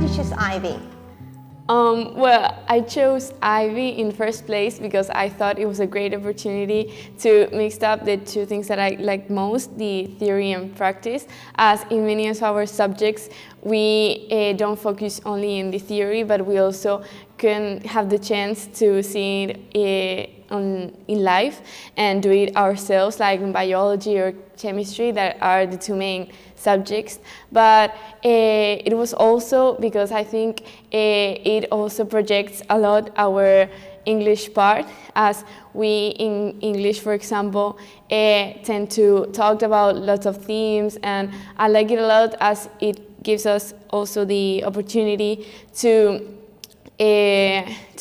did you choose IB? Well, I chose IB in first place because I thought it was a great opportunity to mix up the two things that I like most, the theory and practice, as in many of our subjects we don't focus only in the theory, but we also can have the chance to see it in life and do it ourselves, like in biology or chemistry, that are the two main subjects. But it was also because I think it also projects a lot our English part, as we in English, for example, tend to talk about lots of themes, and I like it a lot as it gives us also the opportunity to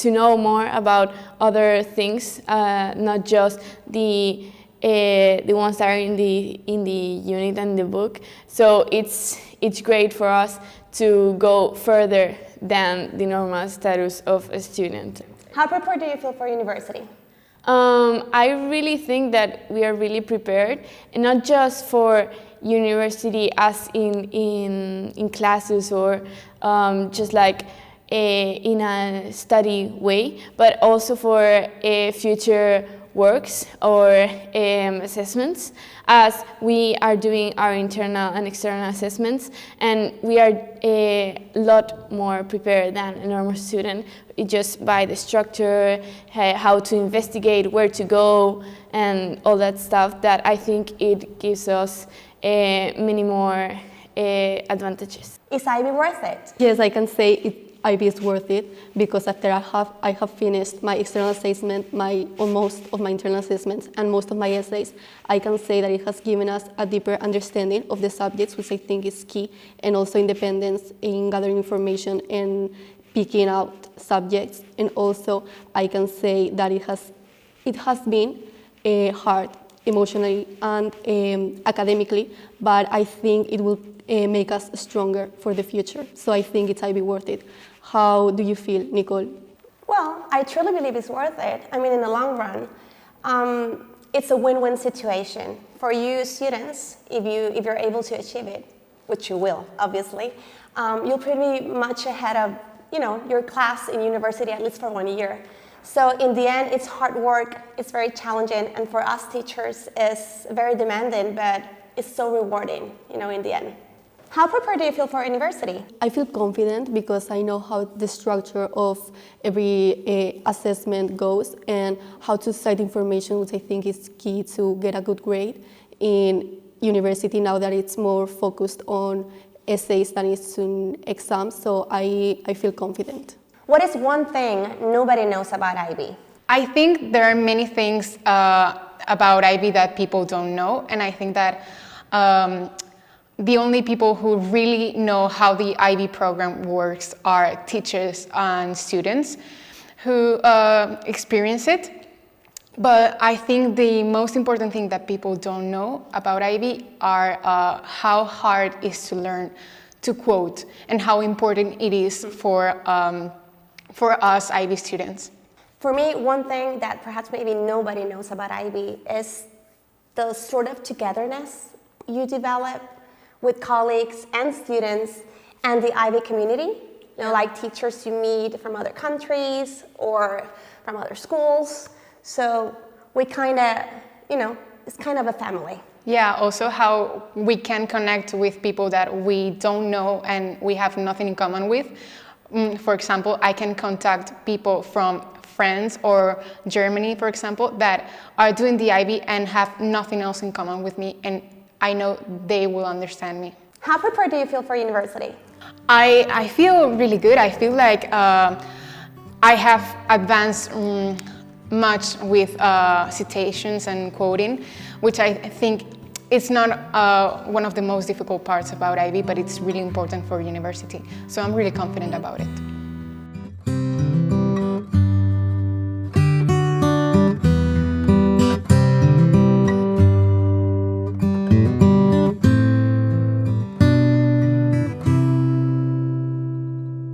know more about other things, not just the ones that are in the unit and the book. So it's great for us to go further than the normal status of a student. How prepared do you feel for university? I really think that we are really prepared, and not just for university as in classes or just like in a study way, but also for future works or assessments, as we are doing our internal and external assessments, and we are a lot more prepared than a normal student, just by the structure, how to investigate, where to go, and all that stuff, that I think it gives us many more advantages. Is IB worth it? Yes, I can say IB is worth it, because after I have finished my external assessment, most of my internal assessments, and most of my essays, I can say that it has given us a deeper understanding of the subjects, which I think is key, and also independence in gathering information and picking out subjects. And also, I can say that it has been hard emotionally and academically, but I think it will make us stronger for the future. So I think it's IB worth it. How do you feel, Nicole? Well, I truly believe it's worth it. I mean, in the long run, it's a win-win situation for you students. If you're able to achieve it, which you will, obviously, you'll pretty much ahead of your class in university, at least for 1 year. So in the end, it's hard work, it's very challenging, and for us teachers, it's very demanding, but it's so rewarding, in the end. How prepared do you feel for university? I feel confident because I know how the structure of every assessment goes and how to cite information, which I think is key to get a good grade in university now that it's more focused on essays than it's in exams, so I feel confident. What is one thing nobody knows about IB? I think there are many things about IB that people don't know, and I think that the only people who really know how the IB program works are teachers and students who experience it. But I think the most important thing that people don't know about IB are how hard it is to learn to quote, and how important it is for us IB students. For me, one thing that perhaps maybe nobody knows about IB is the sort of togetherness you develop with colleagues and students and the IB community. Like teachers you meet from other countries or from other schools. So we kind of, it's kind of a family. Yeah, also how we can connect with people that we don't know and we have nothing in common with. For example, I can contact people from France or Germany, for example, that are doing the IB and have nothing else in common with me, and I know they will understand me. How prepared do you feel for university? I feel really good. I feel like I have advanced much with citations and quoting, which I think it's not one of the most difficult parts about IB, but it's really important for university. So I'm really confident about it.